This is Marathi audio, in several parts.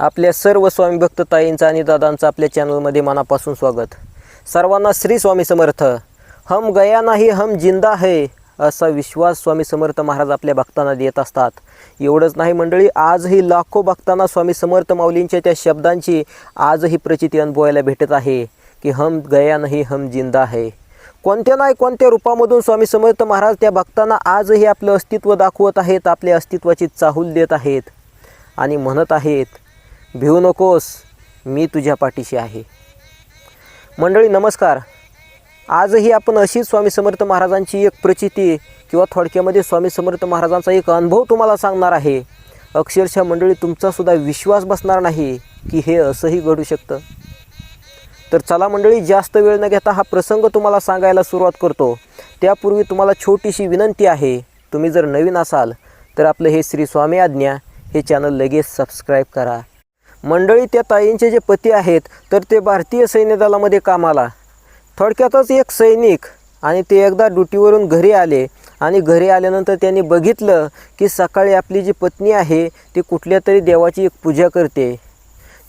आपल्या सर्व स्वामी भक्त ताईंचं आणि दादांचं आपल्या चॅनलमध्ये मनापासून स्वागत। सर्वांना श्री स्वामी समर्थ। हम गया नाही हम जिंदा है असा विश्वास स्वामी समर्थ महाराज आपल्या भक्तांना देत असतात। एवढंच नाही मंडळी, आजही लाखो भक्तांना स्वामी समर्थ माऊलींच्या त्या शब्दांची आजही प्रचिती अनुभवायला भेटत आहे की हम गया नाही हम जिंदा है। कोणत्या नाही कोणत्या रूपामधून स्वामी समर्थ महाराज त्या भक्तांना आजही आपलं अस्तित्व दाखवत आहेत, आपल्या अस्तित्वाची चाहूल देत आहेत आणि म्हणत आहेत, भिवू नकोस, मी तुझ्या पाठीशी आहे। मंडळी नमस्कार। आजही आपण अशीच स्वामी समर्थ महाराजांची एक प्रचिती किंवा थोडक्यामध्ये स्वामी समर्थ महाराजांचा एक अनुभव तुम्हाला सांगणार आहे। अक्षरशः मंडळी तुमचा सुद्धा विश्वास बसणार नाही की हे असंही घडू शकतं। तर चला मंडळी, जास्त वेळ न घेता हा प्रसंग तुम्हाला सांगायला सुरुवात करतो। त्यापूर्वी तुम्हाला छोटीशी विनंती आहे, तुम्ही जर नवीन असाल तर आपलं हे श्री स्वामी आज्ञा हे चॅनल लगेच सबस्क्राईब करा। मंडळी, त्या ताईंचे जे पती आहेत तर ते भारतीय सैन्य दलामध्ये कामाला, थोडक्यातच एक सैनिक, आणि ते एकदा ड्युटीवरून घरी आले आणि घरी आल्यानंतर त्यांनी बघितलं की सकाळी आपली जी पत्नी आहे ती कुठल्या तरी देवाची एक पूजा करते।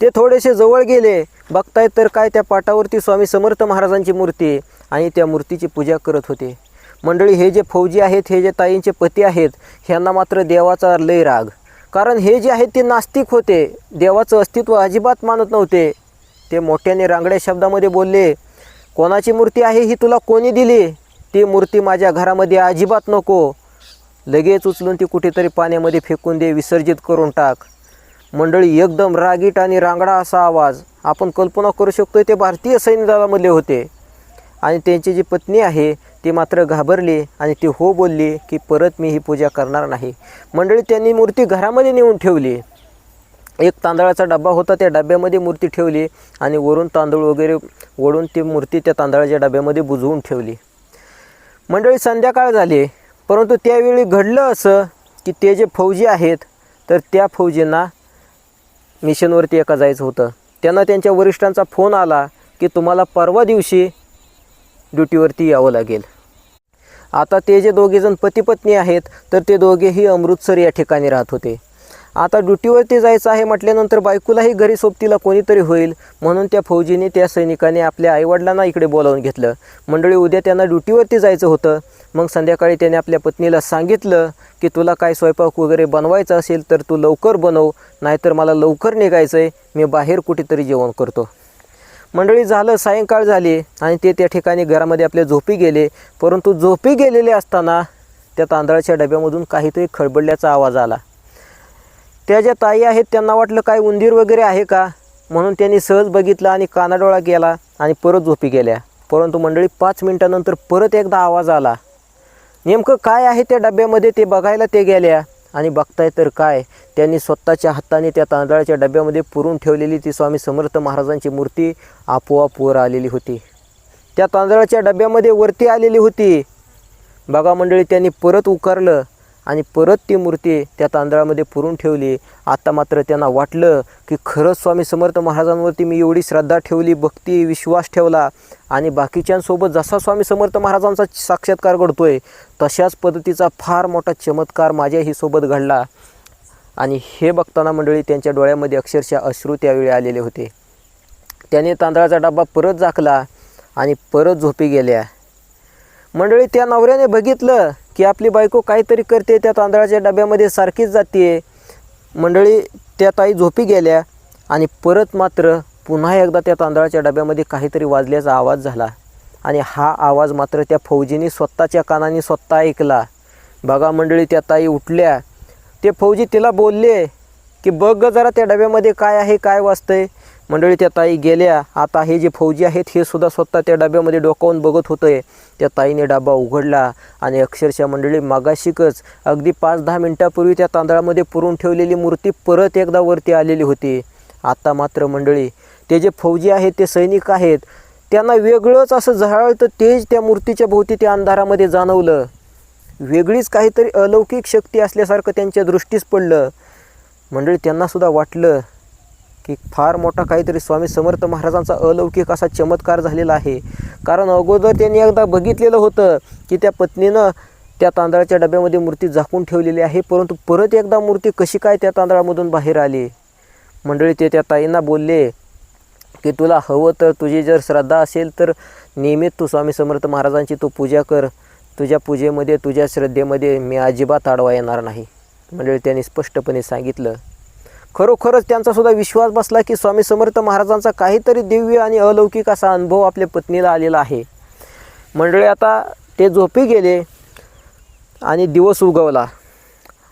ते थोडेसे जवळ गेले, बघतायत तर काय त्या पाटावरती स्वामी समर्थ महाराजांची मूर्ती आणि त्या मूर्तीची पूजा करत होते। मंडळी, हे जे फौजी आहेत, हे जे ताईंचे पती आहेत, ह्यांना मात्र देवाचा लय राग, कारण हे जे आहेत ते नास्तिक होते, देवाचं अस्तित्व अजिबात मानत नव्हते। ते मोठ्याने रांगड्या शब्दामध्ये बोलले, कोणाची मूर्ती आहे ही तुला कोणी दिली? ती मूर्ती माझ्या घरामध्ये अजिबात नको, लगेच उचलून ती कुठेतरी पाण्यामध्ये फेकून दे, विसर्जित करून टाक। मंडळी, एकदम रागीट आणि रांगडा असा आवाज, आपण कल्पना करू शकतो ते भारतीय सैन्य दलामधले होते। आणि त्यांची जी पत्नी आहे ती मात्र घाबरली आणि ती हो बोलली की परत मी ही पूजा करणार नाही। मंडळी, त्यांनी मूर्ती घरामध्ये नेऊन ठेवली। एक तांदळाचा डबा होता, त्या डब्यामध्ये मूर्ती ठेवली आणि वरून तांदूळ वगैरे ओढून ती मूर्ती त्या तांदळाच्या डब्यामध्ये बुजवून ठेवली। मंडळी, संध्याकाळ झाली, परंतु त्यावेळी घडलं असं की ते जे फौजी आहेत तर त्या फौजींना मिशनवरती एका जायचं होतं। त्यांना त्यांच्या वरिष्ठांचा फोन आला की तुम्हाला परवा दिवशी ड्युटीवरती यावं लागेल। आता ते जे दोघेजण पती पत्नी आहेत तर ते दोघेही अमृतसर या ठिकाणी राहत होते। आता ड्युटीवरती जायचं आहे म्हटल्यानंतर बायकोलाही घरी सोबतीला कोणीतरी होईल, म्हणून त्या फौजीने त्या सैनिकाने आपल्या आईवडिलांना इकडे बोलावून घेतलं। मंडळी, उद्या त्यांना ड्युटीवरती जायचं होतं। मग संध्याकाळी त्याने आपल्या पत्नीला सांगितलं की तुला काय स्वयंपाक वगैरे बनवायचं असेल तर तू लवकर बनव, नाहीतर मला लवकर निघायचं आहे, मी बाहेर कुठेतरी जेवण करतो। मंडळी, झालं सायंकाळ झाली आणि ते त्या ठिकाणी घरामध्ये आपल्या झोपी गेले, परंतु झोपी गेलेले असताना त्या तांदळाच्या डब्यामधून काहीतरी खळबळल्याचा आवाज आला। त्या ज्या ताई आहेत त्यांना वाटलं काय उंदीर वगैरे आहे का, म्हणून त्यांनी सहज बघितलं आणि कानाडोळा केला आणि परत झोपी गेल्या। परंतु मंडळी, 5 मिनिटानंतर परत एकदा आवाज आला। नेमकं काय आहे त्या डब्यामध्ये ते बघायला ते गेल्या आणि बघताय तर काय, त्यांनी स्वतःच्या हाताने त्या तांदळाच्या डब्यामध्ये पुरून ठेवलेली ती स्वामी समर्थ महाराजांची मूर्ती आपोआप वर आलेली होती, त्या तांदळाच्या डब्यामध्ये वरती आलेली होती। बघा मंडळी, त्यांनी परत उकारलं आणि परत ती मूर्ती त्या तांदळामध्ये पुरून ठेवली। आता मात्र त्यांना वाटलं की खरंच स्वामी समर्थ महाराजांवरती मी एवढी श्रद्धा ठेवली, भक्ती, विश्वास ठेवला आणि बाकीच्यांसोबत जसा स्वामी समर्थ महाराजांचा साक्षात्कार घडतोय तशाच पद्धतीचा फार मोठा चमत्कार माझ्याही सोबत घडला। आणि हे बघताना मंडळी त्यांच्या डोळ्यामध्ये अक्षरशः अश्रू त्यावेळी आलेले होते। त्याने तांदळाचा डबा परत झाकला आणि परत झोपी गेल्या। मंडळी, त्या नवऱ्याने बघितलं की आपली बायको काहीतरी करते, त्या तांदळाच्या डब्यामध्ये सारखीच जाते। मंडळी, त्या ताई झोपी गेल्या आणि परत मात्र पुन्हा एकदा त्या तांदळाच्या डब्यामध्ये काहीतरी वाजल्याचा आवाज झाला आणि हा आवाज मात्र त्या फौजीने स्वतःच्या कानाने स्वतः ऐकला। बघा मंडळी, त्या ताई उठल्या, ते फौजी तिला बोलले की बघ जरा त्या डब्यामध्ये काय आहे, काय वाजतंय। मंडळी, त्या ताई गेल्या। आता हे जे फौजी आहेत हे सुद्धा स्वतः त्या डब्यामध्ये डोकावून बघत होते। त्या ताईने डबा उघडला आणि अक्षरशः मंडळी मागाशिकच अगदी 5-10 मिनिटापूर्वी त्या तांदळामध्ये पुरून ठेवलेली मूर्ती परत एकदा वरती आलेली होती। आता मात्र मंडळी, ते जे फौजी आहेत, ते सैनिक आहेत, त्यांना वेगळंच असं झळाळतं तेज त्या मूर्तीच्या भोवती त्या अंधारामध्ये जाणवलं। वेगळीच काहीतरी अलौकिक शक्ती असल्यासारखं त्यांच्या दृष्टीस पडलं। मंडळी, त्यांना सुद्धा वाटलं की फार मोठा काहीतरी स्वामी समर्थ महाराजांचा अलौकिक असा चमत्कार झालेला आहे, कारण अगोदर त्यांनी एकदा बघितलेलं होतं की त्या पत्नीनं त्या तांदळाच्या डब्यामध्ये मूर्ती झाकून ठेवलेली आहे, परंतु परत एकदा मूर्ती कशी काय त्या तांदळामधून बाहेर आली। मंडळी ते त्या ताईंना बोलले की तुला हवं तर तुझी जर श्रद्धा असेल तर नियमित तू स्वामी समर्थ महाराजांची तू पूजा कर, तुझ्या पूजेमध्ये तुझ्या श्रद्धेमध्ये मी अजिबात आडवा येणार नाही. मंडळी त्यांनी स्पष्टपणे सांगितलं. खरोखरच त्यांचासुद्धा विश्वास बसला की स्वामी समर्थ महाराजांचा काहीतरी दिव्य आणि अलौकिक असा अनुभव आपल्या पत्नीला आलेला आहे. मंडळी आता ते झोपी गेले आणि दिवस उगवला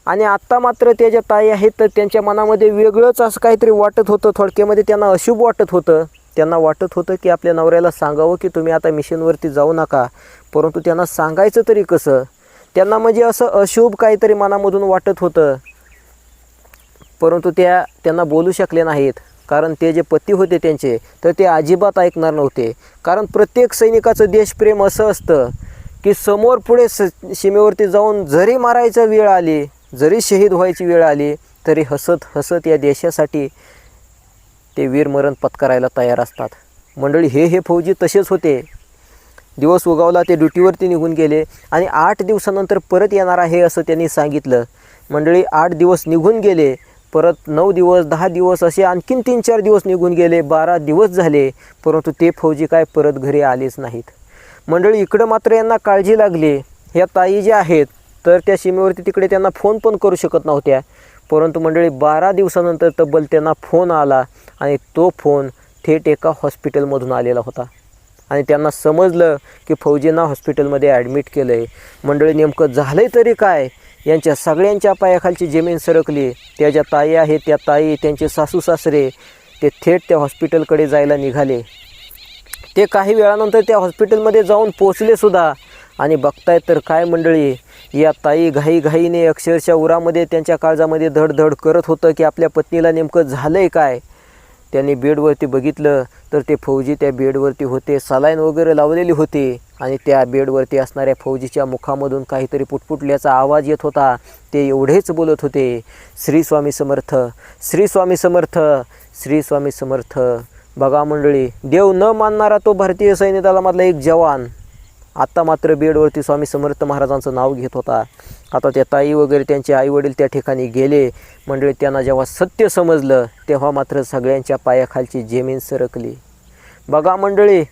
आणि आत्ता मात्र त्या ज्या ताई आहेत तर त्यांच्या मनामध्ये वेगळंच असं काहीतरी वाटत होतं. थोडक्यामध्ये त्यांना अशुभ वाटत होतं. त्यांना वाटत होतं की आपल्या नवऱ्याला सांगावं की तुम्ही आता मिशनवरती जाऊ नका, परंतु त्यांना सांगायचं तरी कसं. त्यांना म्हणजे असं अशुभ काहीतरी मनामधून वाटत होतं, परंतु त्यांना बोलू शकले नाहीत. कारण ते जे पती होते त्यांचे तर ते अजिबात ऐकणार नव्हते. कारण प्रत्येक सैनिकाचं देशप्रेम असं असतं की समोर पुढे सीमेवरती जाऊन जरी मारायची वेळ आली, जरी शहीद व्हायची वेळ आली तरी हसत हसत या देशासाठी ते वीरमरण पत्करायला तयार असतात. मंडळी हे फौजी तसेच होते. दिवस उगवला, ते ड्युटीवरती निघून गेले आणि 8 दिवसानंतर परत येणार आहे असं त्यांनी सांगितलं. मंडळी 8 दिवस निघून गेले, परत 9 दिवस 10 दिवस असे आणखीन 3-4 दिवस निघून गेले, 12 दिवस झाले, परंतु ते फौजी काय परत घरी आलेच नाहीत. मंडळी इकडं मात्र यांना काळजी लागली. ह्या ताई ज्या आहेत तर त्या सीमेवरती तिकडे त्यांना फोन पण करू शकत नव्हत्या, परंतु मंडळी 12 दिवसानंतर तब्बल त्यांना फोन आला आणि तो फोन थेट एका हॉस्पिटलमधून आलेला होता आणि त्यांना समजलं की फौजींना हॉस्पिटलमध्ये ॲडमिट केलं आहे. मंडळी नेमकं झालं तरी काय, यांच्या सगळ्यांच्या पायाखालची जमीन सरकली. त्या ज्या ताई आहेत त्या ताई, त्यांचे सासू सासरे ते थेट त्या हॉस्पिटलकडे जायला निघाले. ते काही वेळानंतर त्या हॉस्पिटलमध्ये जाऊन पोचलेसुद्धा आणि बघतायत तर काय मंडळी, या ताई घाईघाईने अक्षरशः उरामध्ये त्यांच्या काळजामध्ये धडधड करत होतं की आपल्या पत्नीला नेमकं झालं आहे काय. त्यांनी बेडवरती बघितलं तर ते फौजी त्या बेडवरती होते, सलाईन वगैरे लावलेली होती आणि त्या बेडवरती असणाऱ्या फौजीच्या मुखामधून काहीतरी पुटपुटल्याचा आवाज येत होता. ते एवढेच बोलत होते, श्री स्वामी समर्थ, श्री स्वामी समर्थ, श्री स्वामी समर्थ. बघा मंडळी, देव न मानणारा तो भारतीय सैन्य दलामधला एक जवान आता मात्र बेडवरती स्वामी समर्थ महाराजांचं नाव घेत होता. आता त्या ताई वगैरे त्यांचे आईवडील त्या ठिकाणी गेले. मंडळी त्यांना जेव्हा सत्य समजलं तेव्हा मात्र सगळ्यांच्या पायाखालची जमीन सरकली. बघा मंडळी,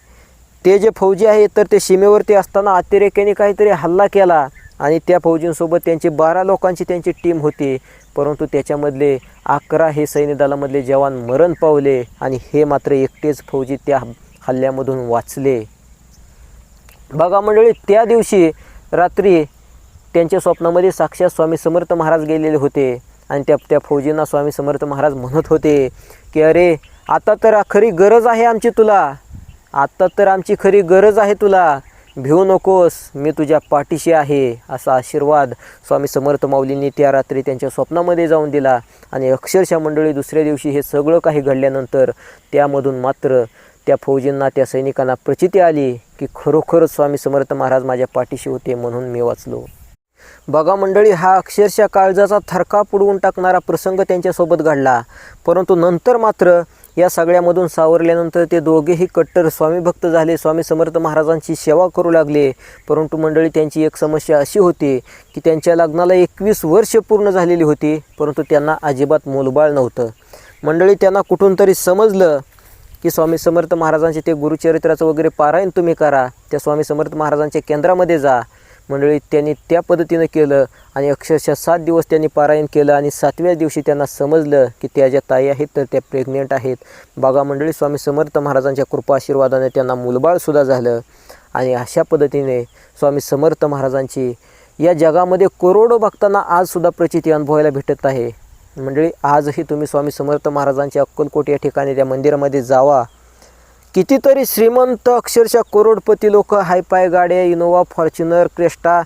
ते जे फौजी आहेत तर ते सीमेवरती असताना अतिरेक्याने काहीतरी हल्ला केला आणि त्या फौजींसोबत त्यांची 12 लोकांची त्यांची टीम होती, परंतु त्याच्यामधले 11 हे सैन्य दलामधले जवान मरण पावले आणि हे मात्र एकटेच फौजी त्या हल्ल्यामधून वाचले. बघा मंडळी, त्या दिवशी रात्री त्यांच्या स्वप्नामध्ये साक्षात स्वामी समर्थ महाराज गेलेले होते आणि त्या फौजींना स्वामी समर्थ महाराज म्हणत होते की अरे आता तर खरी गरज आहे आमची तुला, आता तर आमची खरी गरज आहे तुला, भिवू नकोस, मी तुझ्या पाठीशी आहे. असा आशीर्वाद स्वामी समर्थ माऊलींनी त्या रात्री त्यांच्या स्वप्नामध्ये जाऊन दिला. आणि अक्षरशः मंडळी दुसऱ्या दिवशी हे सगळं काही घडल्यानंतर त्यामधून मात्र त्या फौजींना, त्या सैनिकांना प्रचिती आली की खरोखरच स्वामी समर्थ महाराज माझ्या पाठीशी होते म्हणून मी वाचलो. बघा मंडळी, हा अक्षरशः काळजाचा थरकाप उडवून टाकणारा प्रसंग त्यांच्यासोबत घडला. परंतु नंतर मात्र या सगळ्यामधून सावरल्यानंतर ते दोघेही कट्टर स्वामी भक्त झाले, स्वामी समर्थ महाराजांची सेवा करू लागले. परंतु मंडळी त्यांची एक समस्या अशी होती की त्यांच्या लग्नाला 21 वर्ष पूर्ण झालेली होती, परंतु त्यांना अजिबात मूलबाळ नव्हतं. मंडळी त्यांना कुठून तरी समजलं की स्वामी समर्थ महाराजांचे ते गुरुचरित्राचं वगैरे पारायण तुम्ही करा, त्या स्वामी समर्थ महाराजांच्या केंद्रामध्ये जा. मंडळी त्यांनी त्या पद्धतीनं केलं आणि अक्षरशः 7 दिवस त्यांनी पारायण केलं आणि 7व्या दिवशी त्यांना समजलं की त्या ज्या ताई आहेत तर त्या प्रेग्नेंट आहेत. बघा मंडळी, स्वामी समर्थ महाराजांच्या कृपा आशीर्वादाने त्यांना मुलबाळसुद्धा झालं. आणि अशा पद्धतीने स्वामी समर्थ महाराजांची या जगामध्ये करोडो भक्तांना आजसुद्धा प्रचिती अनुभवायला भेटत आहे. मंडळी आजही तुम्ही स्वामी समर्थ महाराजांच्या अक्कलकोट या ठिकाणी त्या मंदिरामध्ये जावा. कितीतरी श्रीमंत अक्षरशः करोडपती लोक हायपाय गाड्या, इनोवा, फॉर्च्युनर, क्रेस्टा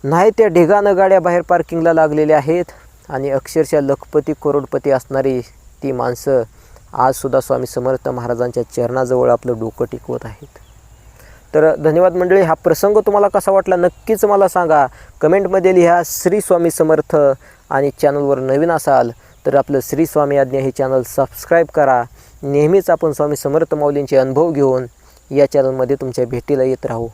नाही त्या ढिगानं गाड्या बाहेर पार्किंगला लागलेल्या आहेत आणि अक्षरशः लखपती करोडपती असणारी ती माणसं आजसुद्धा स्वामी समर्थ महाराजांच्या चरणाजवळ आपलं डोकं टिकवत आहेत. तर धन्यवाद मंडळी. हा प्रसंग तुम्हाला कसा वाटला नक्कीच मला सांगा, कमेंटमध्ये लिहा. श्री स्वामी समर्थ. आणि चॅनलवर नवीन असाल तर आपलं श्री स्वामी आज्ञा हे चॅनल सबस्क्राईब करा. नेहमीच आपण स्वामी समर्थ माऊलींचे अनुभव घेऊन या चॅनलमध्ये तुमच्या भेटीला येत राहू.